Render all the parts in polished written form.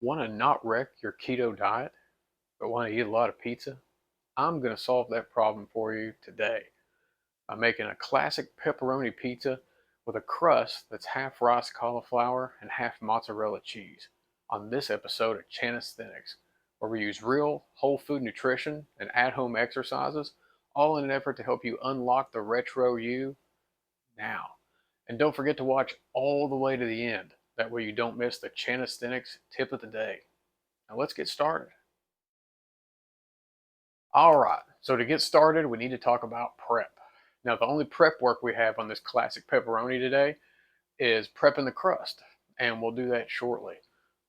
Want to not wreck your keto diet, but want to eat a lot of pizza? I'm going to solve that problem for you today by making a classic pepperoni pizza with a crust that's half rice cauliflower and half mozzarella cheese on this episode of Chanisthenics, where we use real whole food nutrition and at home exercises, all in an effort to help you unlock the retro you now. And don't forget to watch all the way to the end. That way you don't miss the Chanisthenics tip of the day. Now let's get started. All right, so to get started, we need to talk about prep. Now, the only prep work we have on this classic pepperoni today is prepping the crust, and we'll do that shortly.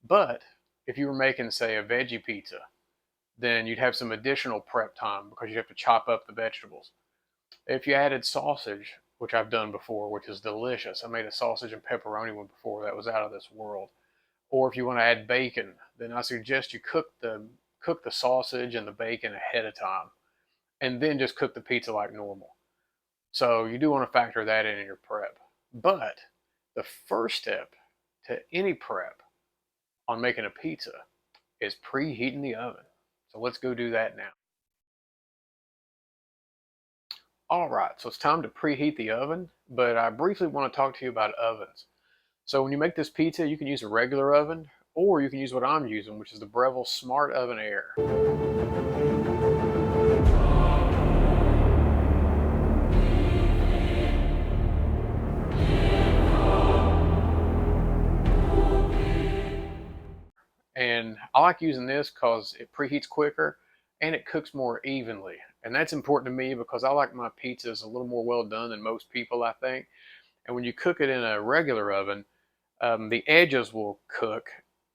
But if you were making, say, a veggie pizza, then you'd have some additional prep time because you have to chop up the vegetables. If you added sausage, which I've done before, which is delicious, I made a sausage and pepperoni one before that was out of this world. Or if you want to add bacon, then I suggest you cook the sausage and the bacon ahead of time, and then just cook the pizza like normal. So you do want to factor that in your prep. But the first step to any prep on making a pizza is preheating the oven. So let's go do that now. All right, so it's time to preheat the oven, but I briefly want to talk to you about ovens. So when you make this pizza, you can use a regular oven, or you can use what I'm using, which is the Breville Smart Oven Air. And I like using this because it preheats quicker and it cooks more evenly. And that's important to me because I like my pizzas a little more well done than most people, I think. And when you cook it in a regular oven, the edges will cook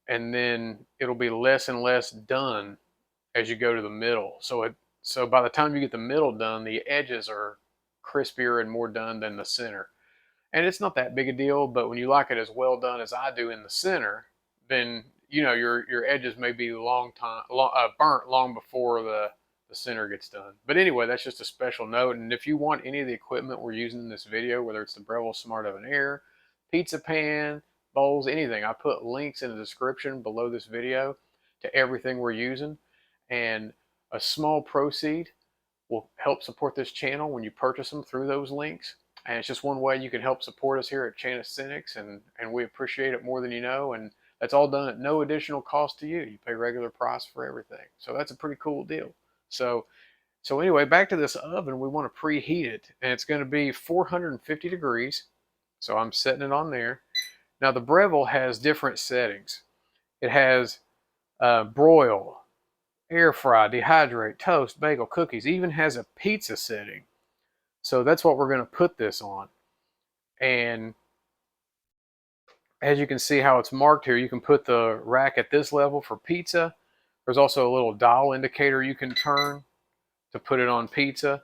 and then it'll be less and less done as you go to the middle. So by the time you get the middle done, the edges are crispier and more done than the center. And it's not that big a deal, but when you like it as well done as I do in the center, then your edges may be burnt long before the center gets done. But anyway, that's just a special note. And if you want any of the equipment we're using in this video, whether it's the Breville Smart Oven Air, pizza pan, bowls, anything, I put links in the description below this video to everything we're using. And a small proceed will help support this channel when you purchase them through those links. And it's just one way you can help support us here at Chanisthenics, and we appreciate it more than you know. And that's all done at no additional cost to you. You pay regular price for everything. So that's a pretty cool deal. So so anyway, back to this oven, we want to preheat it, and it's going to be 450 degrees. So I'm setting it on there. Now the Breville has different settings. It has broil, air fry, dehydrate, toast, bagel, cookies. It even has a pizza setting. So that's what we're going to put this on. And as you can see how it's marked here, you can put the rack at this level for pizza. There's also a little dial indicator you can turn to put it on pizza.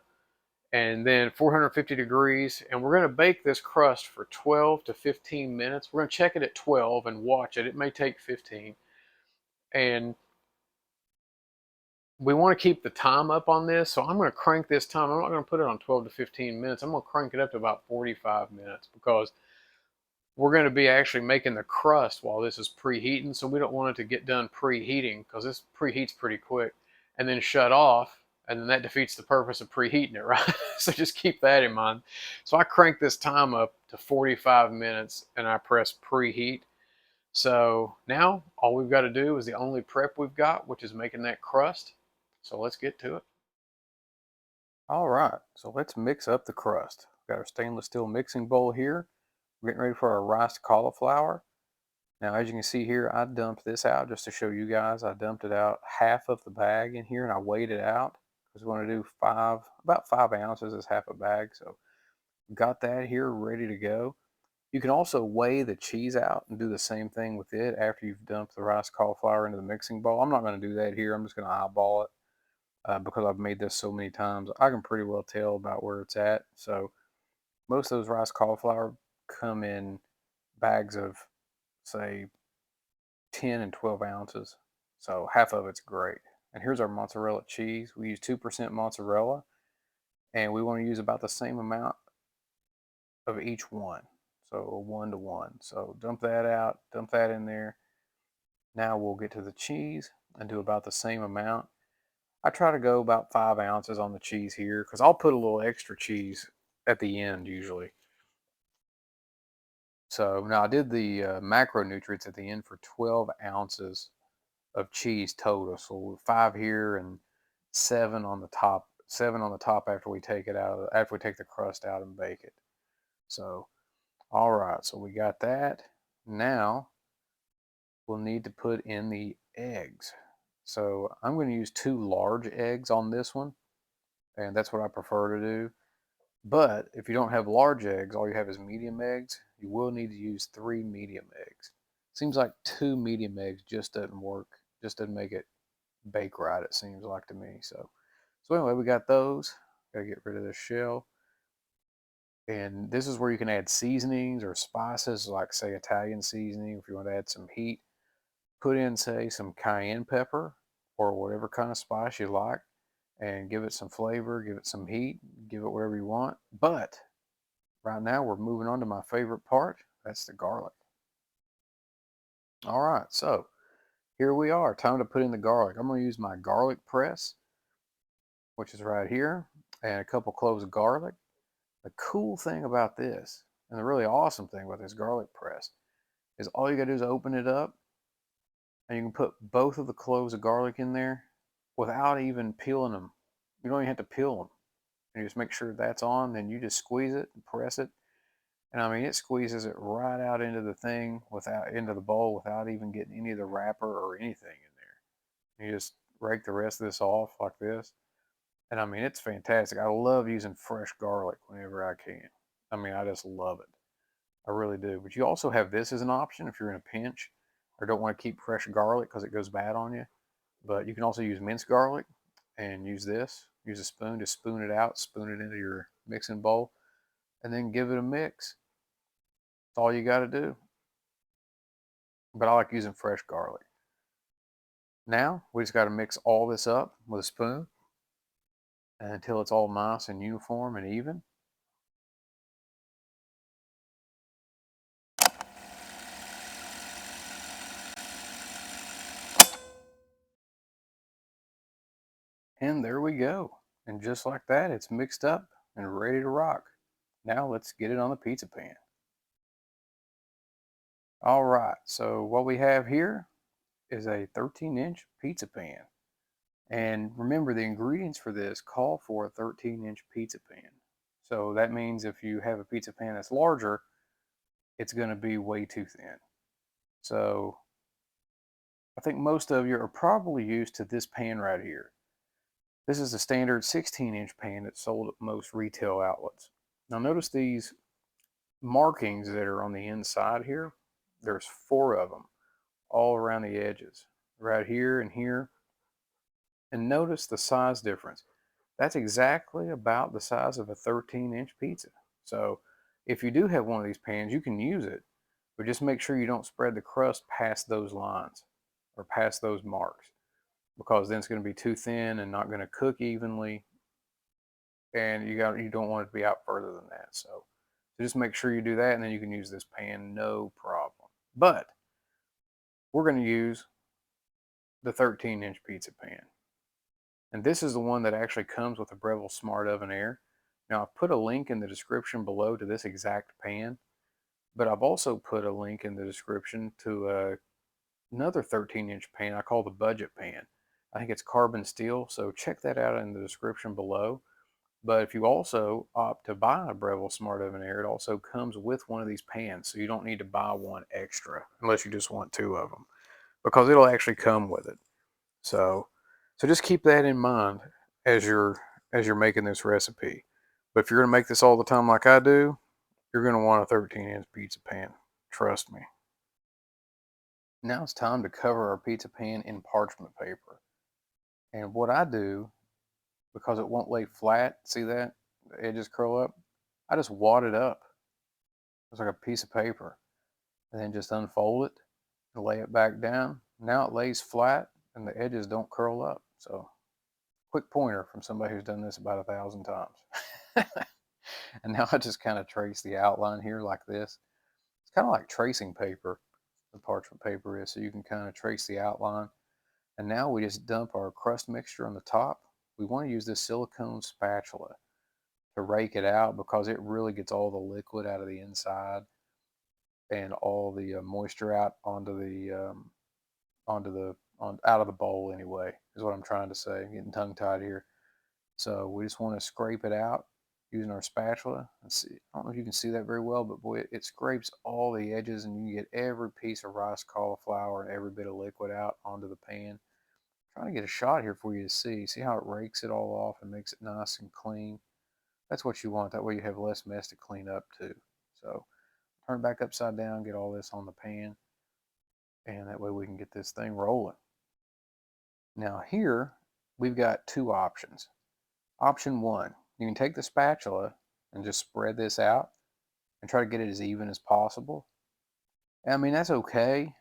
And then 450 degrees. And we're going to bake this crust for 12 to 15 minutes. We're going to check it at 12 and watch it. It may take 15. And we want to keep the time up on this. So I'm going to crank this time. I'm not going to put it on 12 to 15 minutes. I'm going to crank it up to about 45 minutes because we're going to be actually making the crust while this is preheating. So we don't want it to get done preheating because this preheats pretty quick and then shut off. And then that defeats the purpose of preheating it, right? So just keep that in mind. So I crank this time up to 45 minutes and I press preheat. So now all we've got to do is the only prep we've got, which is making that crust. So let's get to it. All right, so let's mix up the crust. We've got our stainless steel mixing bowl here. We're getting ready for our rice cauliflower. Now, as you can see here, I dumped this out just to show you guys. I dumped it out half of the bag in here and I weighed it out because we want to do about 5 ounces is half a bag. So got that here ready to go. You can also weigh the cheese out and do the same thing with it after you've dumped the rice cauliflower into the mixing bowl. I'm not going to do that here. I'm just going to eyeball it because I've made this so many times. I can pretty well tell about where it's at. So most of those rice cauliflower come in bags of, say, 10 and 12 ounces. So half of it's great. And here's our mozzarella cheese. We use 2% mozzarella, and we want to use about the same amount of each one. So 1 to 1. So dump that out, dump that in there. Now we'll get to the cheese and do about the same amount. I try to go about 5 ounces on the cheese here because I'll put a little extra cheese at the end usually. So now I did the macronutrients at the end for 12 ounces of cheese total. So 5 here and 7 on the top. 7 on the top after we take it out. After we take the crust out and bake it. So all right. So we got that. Now we'll need to put in the eggs. So I'm going to use 2 large eggs on this one, and that's what I prefer to do. But if you don't have large eggs, all you have is medium eggs, you will need to use 3 medium eggs. Seems like 2 medium eggs just doesn't work, just doesn't make it bake right, it seems like to me. So anyway, we got those. Gotta get rid of this shell. And this is where you can add seasonings or spices, like say Italian seasoning, if you want to add some heat. Put in, say, some cayenne pepper or whatever kind of spice you like, and give it some flavor, give it some heat, give it whatever you want. But right now we're moving on to my favorite part. That's the garlic. All right, so here we are. Time to put in the garlic. I'm going to use my garlic press, which is right here, and a couple cloves of garlic. The cool thing about this, and the really awesome thing about this garlic press, is all you got to do is open it up, and you can put both of the cloves of garlic in there without even peeling them. You don't even have to peel them. And you just make sure that's on, then you just squeeze it and press it. And I mean, it squeezes it right out into the thing into the bowl without even getting any of the wrapper or anything in there. You just rake the rest of this off like this. And I mean, it's fantastic. I love using fresh garlic whenever I can. I mean, I just love it. I really do. But you also have this as an option if you're in a pinch or don't want to keep fresh garlic because it goes bad on you. But you can also use minced garlic and use this. Use a spoon to spoon it out, spoon it into your mixing bowl, and then give it a mix. That's all you got to do. But I like using fresh garlic. Now we just got to mix all this up with a spoon until it's all nice and uniform and even. And there we go. And just like that, it's mixed up and ready to rock. Now let's get it on the pizza pan. All right, so what we have here is a 13-inch pizza pan. And remember, the ingredients for this call for a 13-inch pizza pan. So that means if you have a pizza pan that's larger, it's going to be way too thin. So I think most of you are probably used to this pan right here. This is a standard 16-inch pan that's sold at most retail outlets. Now notice these markings that are on the inside here. There's 4 of them all around the edges, right here and here. And notice the size difference. That's exactly about the size of a 13-inch pizza. So if you do have one of these pans, you can use it, but just make sure you don't spread the crust past those lines or past those marks, because then it's going to be too thin and not going to cook evenly, and you don't want it to be out further than that. So just make sure you do that, and then you can use this pan no problem. But we're going to use the 13-inch pizza pan. And this is the one that actually comes with a Breville Smart Oven Air. Now, I've put a link in the description below to this exact pan, but I've also put a link in the description to another 13-inch pan I call the budget pan. I think it's carbon steel, so check that out in the description below. But if you also opt to buy a Breville Smart Oven Air, it also comes with one of these pans, so you don't need to buy one extra unless you just want 2 of them, because it'll actually come with it. So just keep that in mind as you're making this recipe. But if you're going to make this all the time like I do, you're going to want a 13-inch pizza pan. Trust me. Now it's time to cover our pizza pan in parchment paper. And what I do, because it won't lay flat, see that? The edges curl up. I just wad it up. It's like a piece of paper. And then just unfold it and lay it back down. Now it lays flat and the edges don't curl up. So quick pointer from somebody who's done this about 1,000 times. And now I just kind of trace the outline here like this. It's kind of like tracing paper, the parchment paper is, so you can kind of trace the outline. And now we just dump our crust mixture on the top. We want to use this silicone spatula to rake it out because it really gets all the liquid out of the inside and all the moisture out out of the bowl anyway, is what I'm trying to say. I'm getting tongue tied here. So we just want to scrape it out using our spatula. Let's see. I don't know if you can see that very well, but boy, it scrapes all the edges and you get every piece of rice cauliflower and every bit of liquid out onto the pan. I'm trying to get a shot here for you to see. See how it rakes it all off and makes it nice and clean? That's what you want. That way you have less mess to clean up too. So turn it back upside down, get all this on the pan, and that way we can get this thing rolling. Now here, we've got two options. Option one, you can take the spatula and just spread this out and try to get it as even as possible. I mean, that's okay,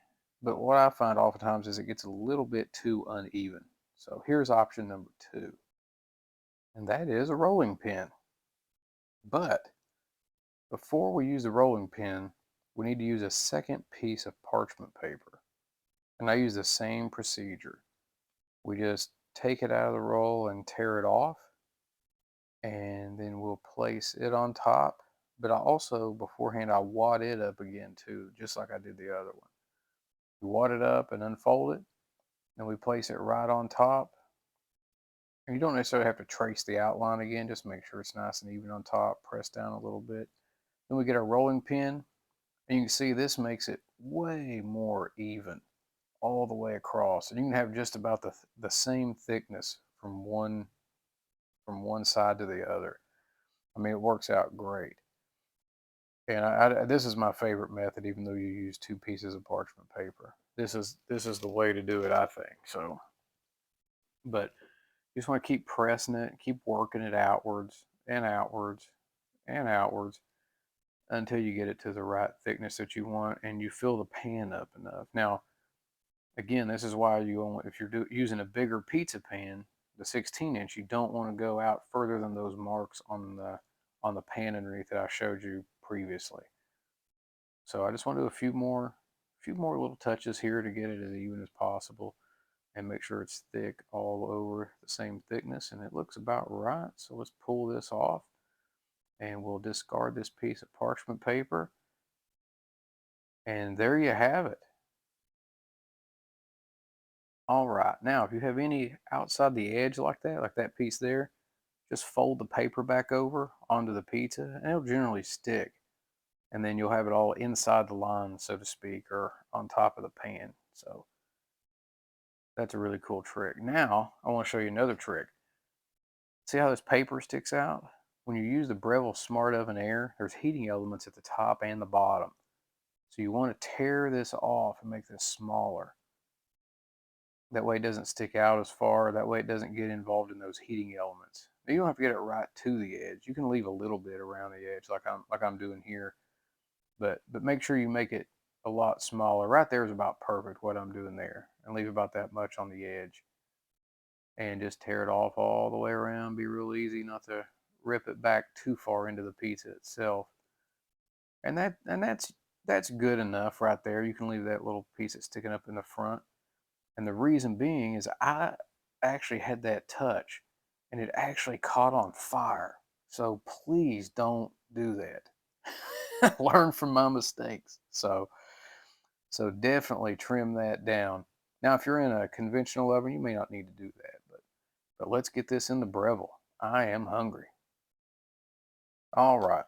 but what I find oftentimes is it gets a little bit too uneven. So here's option number two, and that is a rolling pin. But before we use the rolling pin, we need to use a second piece of parchment paper. And I use the same procedure. We just take it out of the roll and tear it off, and then we'll place it on top. But I also, beforehand, I wad it up again too, just like I did the other one. We wad it up and unfold it, and we place it right on top. And you don't necessarily have to trace the outline again, just make sure it's nice and even on top, press down a little bit. Then we get our rolling pin, and you can see this makes it way more even all the way across. And you can have just about the same thickness from one side to the other. I mean, it works out great. And this is my favorite method, even though you use two pieces of parchment paper. This is the way to do it, I think. So, but you just want to keep pressing it, keep working it outwards and outwards and outwards until you get it to the right thickness that you want, and you fill the pan up enough. Now, again, this is why if you're using a bigger pizza pan, the 16-inch, you don't want to go out further than those marks on the pan underneath that I showed you previously. So I just want to do a few more little touches here to get it as even as possible and make sure it's thick all over the same thickness, and it looks about right. So let's pull this off and we'll discard this piece of parchment paper, and there you have it. All right, now if you have any outside the edge like that piece there, just fold the paper back over onto the pizza and it'll generally stick. And then you'll have it all inside the line, so to speak, or on top of the pan. So that's a really cool trick. Now I want to show you another trick. See how this paper sticks out? When you use the Breville Smart Oven Air, there's heating elements at the top and the bottom. So you want to tear this off and make this smaller. That way it doesn't stick out as far. That way it doesn't get involved in those heating elements. Now, you don't have to get it right to the edge. You can leave a little bit around the edge like I'm doing here. But make sure you make it a lot smaller. Right there is about perfect what I'm doing there. And leave about that much on the edge. And just tear it off all the way around. Be real easy not to rip it back too far into the pizza itself. And that's good enough right there. You can leave that little piece that's sticking up in the front. And the reason being is I actually had that touch and it actually caught on fire. So please don't do that. Learn from my mistakes. So definitely trim that down. Now, if you're in a conventional oven, you may not need to do that, but let's get this in the Breville. I am hungry. All right.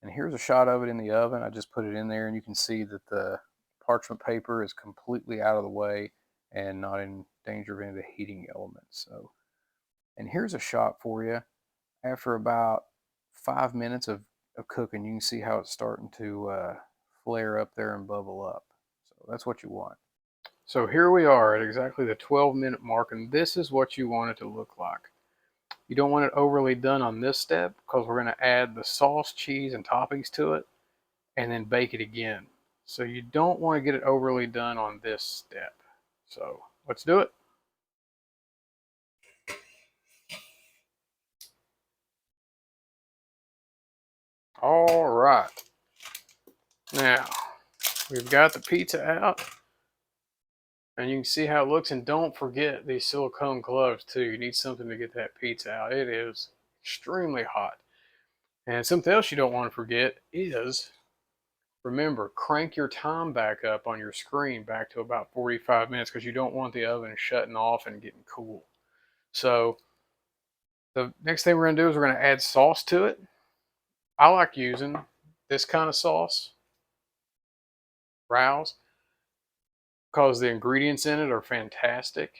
And here's a shot of it in the oven. I just put it in there and you can see that the parchment paper is completely out of the way and not in danger of any of the heating elements. So, and here's a shot for you after about 5 minutes of cooking. You can see how it's starting to flare up there and bubble up. So that's what you want. So here we are at exactly the 12-minute mark, and this is what you want it to look like. You don't want it overly done on this step because we're going to add the sauce, cheese, and toppings to it and then bake it again. So you don't want to get it overly done on this step. So let's do it. All right. Now, we've got the pizza out, and you can see how it looks. And don't forget these silicone gloves too. You need something to get that pizza out. It is extremely hot. And something else you don't want to forget is, remember, crank your time back up on your screen back to about 45 minutes, because you don't want the oven shutting off and getting cool. So the next thing we're going to do is we're going to add sauce to it. I like using this kind of sauce, Rouse, because the ingredients in it are fantastic.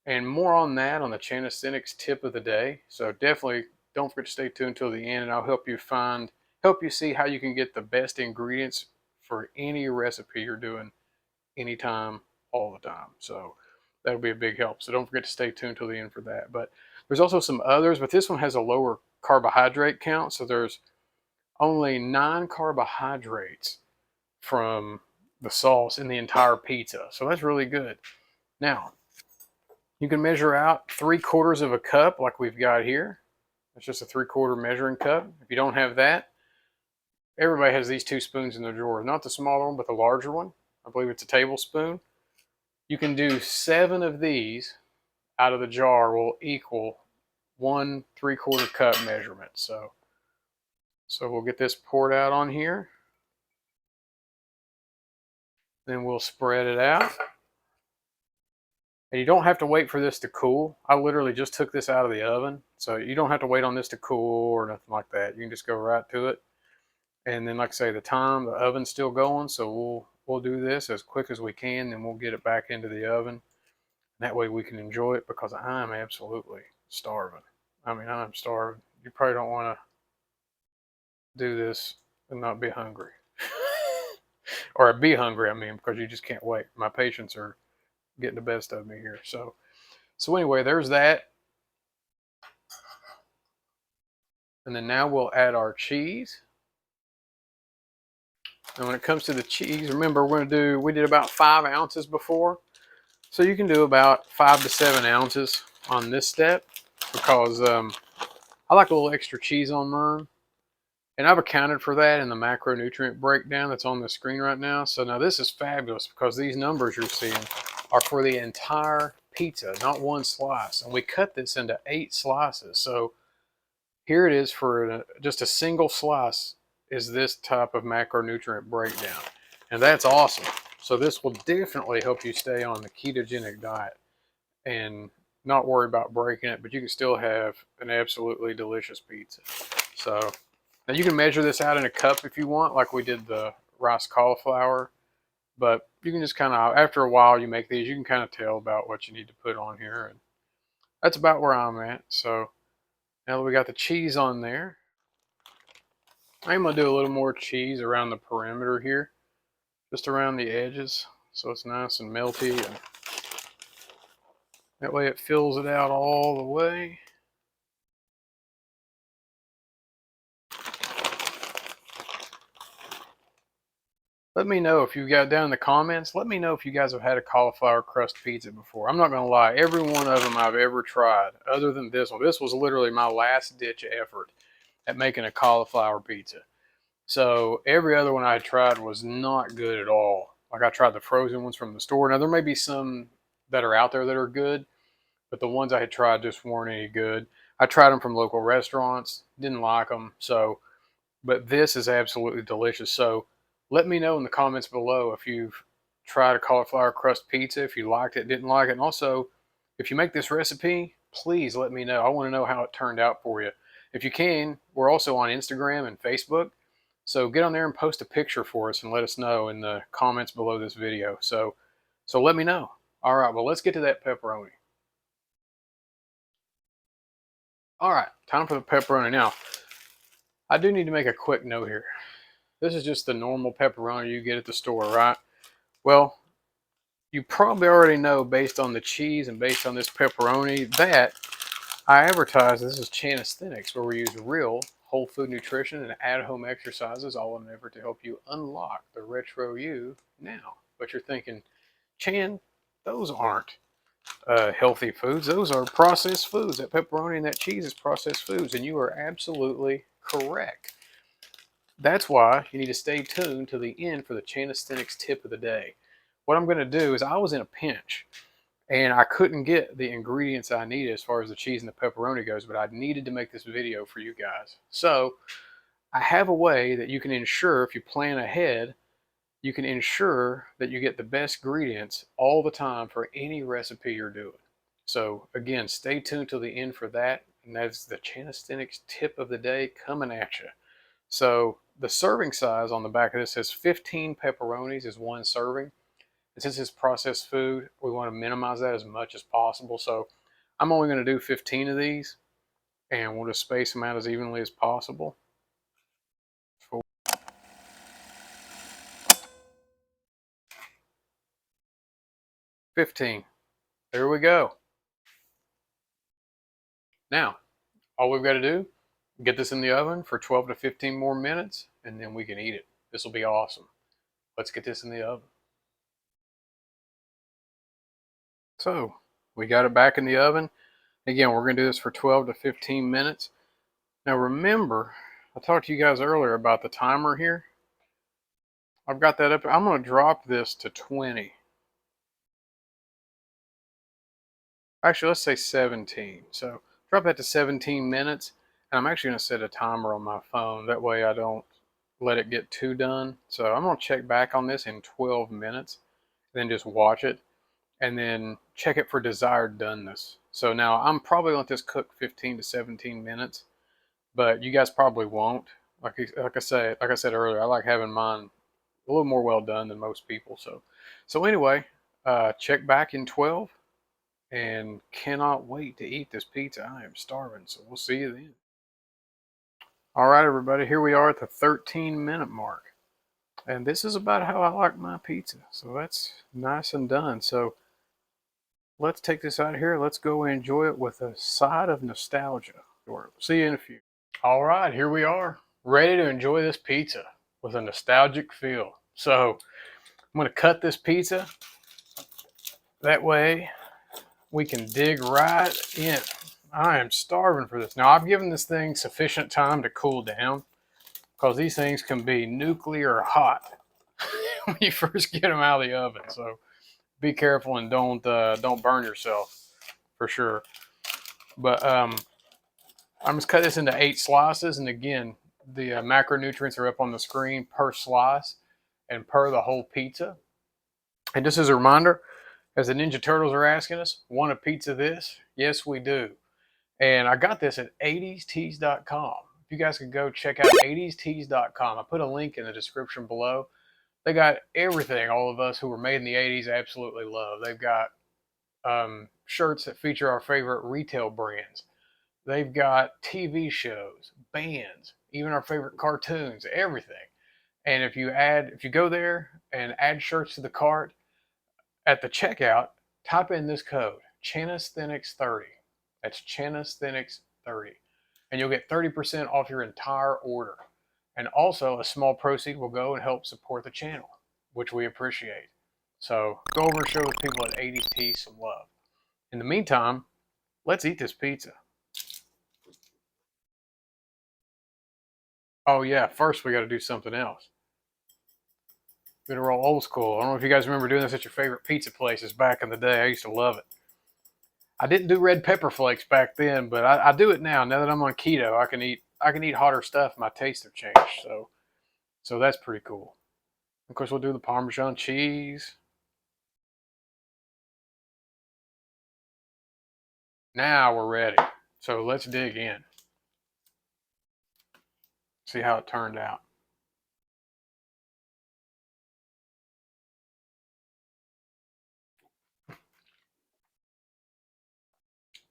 And more on that on the Chanisthenics Tip of the day. So definitely don't forget to stay tuned until the end, and I'll help you see how you can get the best ingredients for any recipe you're doing anytime, all the time. So that'll be a big help. So don't forget to stay tuned till the end for that. But there's also some others, but this one has a lower carbohydrate count. So there's only 9 carbohydrates from the sauce in the entire pizza. So that's really good. Now, you can measure out 3/4 of a cup like we've got here. It's just a 3/4 measuring cup. If you don't have that, everybody has these 2 spoons in their drawer. Not the smaller one, but the larger one. I believe it's a tablespoon. You can do 7 of these out of the jar will equal 1 3/4 cup measurement. So we'll get this poured out on here. Then we'll spread it out. And you don't have to wait for this to cool. I literally just took this out of the oven. So you don't have to wait on this to cool or nothing like that. You can just go right to it. And then, like I say, the oven's still going. So we'll do this as quick as we can. Then we'll get it back into the oven. That way we can enjoy it, because I'm absolutely starving. I mean, I'm starving. You probably don't want to do this and not be hungry. Or be hungry, I mean, because you just can't wait. My patients are getting the best of me here. So anyway, there's that. And then now we'll add our cheese. And when it comes to the cheese, remember we did about 5 ounces before. So you can do about 5 to 7 ounces on this step, because I like a little extra cheese on mine. And I've accounted for that in the macronutrient breakdown that's on the screen right now. So now this is fabulous, because these numbers you're seeing are for the entire pizza, not one slice. And we cut this into 8 slices. So here it is for just a single slice is this type of macronutrient breakdown. And that's awesome. So this will definitely help you stay on the ketogenic diet and not worry about breaking it, but you can still have an absolutely delicious pizza. So now you can measure this out in a cup if you want, like we did the rice cauliflower, but you can just kind of, after a while you make these, you can kind of tell about what you need to put on here. And that's about where I'm at. So now that we got the cheese on there, I'm going to do a little more cheese around the perimeter here, just around the edges, so it's nice and melty, and that way it fills it out all the way. Let me know if you got down in the comments. Let me know if you guys have had a cauliflower crust pizza before. I'm not going to lie. Every one of them I've ever tried, other than this one. This was literally my last ditch effort at making a cauliflower pizza. So every other one I tried was not good at all. Like, I tried the frozen ones from the store. Now there may be some that are out there that are good, but the ones I had tried just weren't any good. I tried them from local restaurants, didn't like them. So, but this is absolutely delicious. So let me know in the comments below if you've tried a cauliflower crust pizza, if you liked it, didn't like it. And also, if you make this recipe, please let me know. I want to know how it turned out for you. If you can, we're also on Instagram and Facebook. So get on there and post a picture for us and let us know in the comments below this video. So let me know. All right, well, let's get to that pepperoni. All right, time for the pepperoni. Now, I do need to make a quick note here. This is just the normal pepperoni you get at the store, right? Well, you probably already know, based on the cheese and based on this pepperoni, that I advertise this is Chanisthenics, where we use real whole food nutrition and at-home exercises, all in an effort to help you unlock the retro you now. But you're thinking, Chan, those aren't healthy foods. Those are processed foods. That pepperoni and that cheese is processed foods. And you are absolutely correct. That's why you need to stay tuned to the end for the Chanisthenics Tip of the day. What I'm going to do is I was in a pinch and I couldn't get the ingredients I needed as far as the cheese and the pepperoni goes, but I needed to make this video for you guys. So I have a way that you can ensure, if you plan ahead, you can ensure that you get the best ingredients all the time for any recipe you're doing. So again, stay tuned till the end for that. And that's the Chanisthenics Tip of the day coming at you. So the serving size on the back of this says 15 pepperonis is one serving. And since it's processed food, we want to minimize that as much as possible. So I'm only going to do 15 of these, and we'll just space them out as evenly as possible. 15. There we go. Now, all we've got to do, get this in the oven for 12 to 15 more minutes, and then we can eat it. This will be awesome. Let's get this in the oven. So, we got it back in the oven. Again, we're going to do this for 12 to 15 minutes. Now remember, I talked to you guys earlier about the timer here. I've got that up. I'm going to drop this to 20. Actually, let's say 17. So drop that to 17 minutes. And I'm actually going to set a timer on my phone. That way I don't let it get too done. So I'm going to check back on this in 12 minutes. Then just watch it. And then check it for desired doneness. So now I'm probably going to let this cook 15 to 17 minutes. But you guys probably won't. Like I said earlier, I like having mine a little more well done than most people. So anyway, check back in 12, and cannot wait to eat this pizza. I am starving, so we'll see you then. All right, everybody, here we are at the 13-minute mark, and this is about how I like my pizza. So that's nice and done. So let's take this out of here. Let's go and enjoy it with a side of nostalgia. See you in a few. All right, here we are, ready to enjoy this pizza with a nostalgic feel. So I'm going to cut this pizza. That way we can dig right in. I am starving for this. Now, I've given this thing sufficient time to cool down because these things can be nuclear hot when you first get them out of the oven. So be careful and don't burn yourself for sure. But I'm just cut this into 8 slices, and again, the macronutrients are up on the screen per slice and per the whole pizza. And just as a reminder, as the Ninja Turtles are asking us, want a pizza this? Yes, we do. And I got this at 80stees.com. If you guys could go check out 80stees.com. I put a link in the description below. They got everything all of us who were made in the 80s absolutely love. They've got shirts that feature our favorite retail brands. They've got TV shows, bands, even our favorite cartoons, everything. And if you go there and add shirts to the cart, at the checkout, type in this code, Chanisthenics30. That's Chanisthenics30. And you'll get 30% off your entire order. And also, a small proceed will go and help support the channel, which we appreciate. So go over and show the people at 80s Tees some love. In the meantime, let's eat this pizza. Oh yeah, first we got to do something else. We're gonna roll old school. I don't know if you guys remember doing this at your favorite pizza places back in the day. I used to love it. I didn't do red pepper flakes back then, but I do it now. Now that I'm on keto, I can eat hotter stuff. My tastes have changed, so that's pretty cool. Of course, we'll do the Parmesan cheese. Now we're ready. So let's dig in. See how it turned out.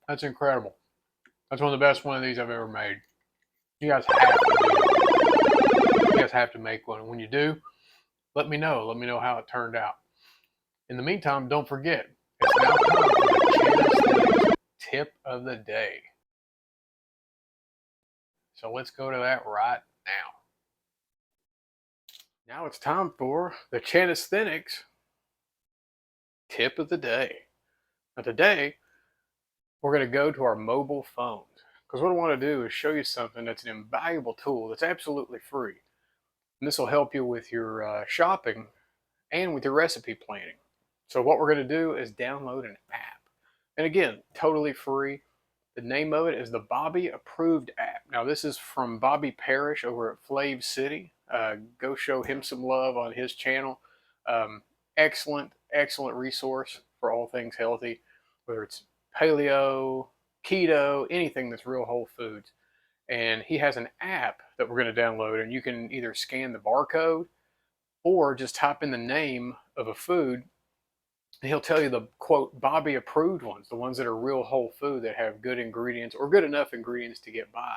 That's incredible. That's one of the best one of these I've ever made. You guys have to make one. When you do, let me know. Let me know how it turned out. In the meantime, don't forget, it's now time for the Chanisthenics Tip of the day. So let's go to that right now. Now it's time for the Chanisthenics Tip of the day. Now today, we're going to go to our mobile phones because what I want to do is show you something that's an invaluable tool that's absolutely free. And this will help you with your shopping and with your recipe planning. So what we're going to do is download an app. And again, totally free. The name of it is the Bobby Approved app. Now, this is from Bobby Parrish over at Flav City. Go show him some love on his channel. Excellent, excellent resource for all things healthy, whether it's paleo, keto, anything that's real whole foods. And he has an app that we're going to download, and you can either scan the barcode or just type in the name of a food, and he'll tell you the quote Bobby approved ones, the ones that are real whole food that have good ingredients or good enough ingredients to get by.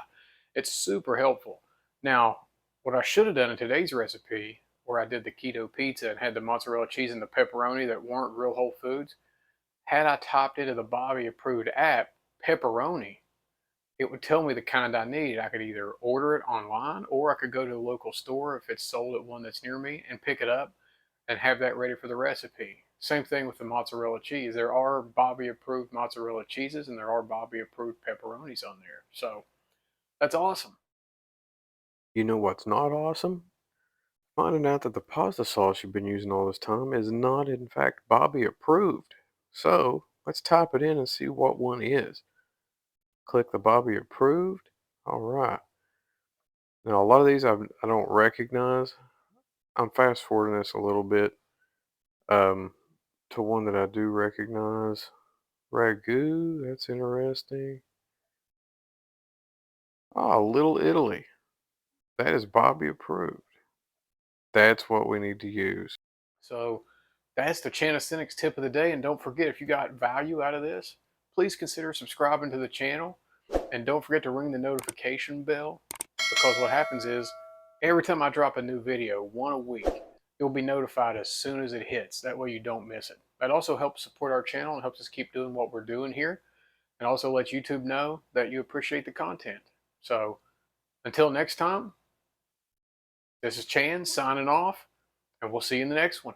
It's super helpful. Now, what I should have done in today's recipe, where I did the keto pizza and had the mozzarella cheese and the pepperoni that weren't real whole foods, had I typed into the Bobby approved app pepperoni, it would tell me the kind I need. I could either order it online or I could go to the local store if it's sold at one that's near me and pick it up and have that ready for the recipe. Same thing with the mozzarella cheese. There are Bobby approved mozzarella cheeses and there are Bobby approved pepperonis on there. So that's awesome. You know what's not awesome? Finding out that the pasta sauce you've been using all this time is not, in fact, Bobby approved. So let's type it in and see what one is. Click the Bobby approved. All right. Now, a lot of these I don't recognize. I'm fast forwarding this a little bit um, to one that I do recognize. Ragu, that's interesting. Oh, Little Italy. That is Bobby approved. That's what we need to use. So that's the Chanisthenics tip of the day. And don't forget, if you got value out of this, please consider subscribing to the channel. And don't forget to ring the notification bell, because what happens is every time I drop a new video, one a week, you'll be notified as soon as it hits. That way you don't miss it. That also helps support our channel and helps us keep doing what we're doing here, and also let YouTube know that you appreciate the content. So until next time, this is Chan signing off, and we'll see you in the next one.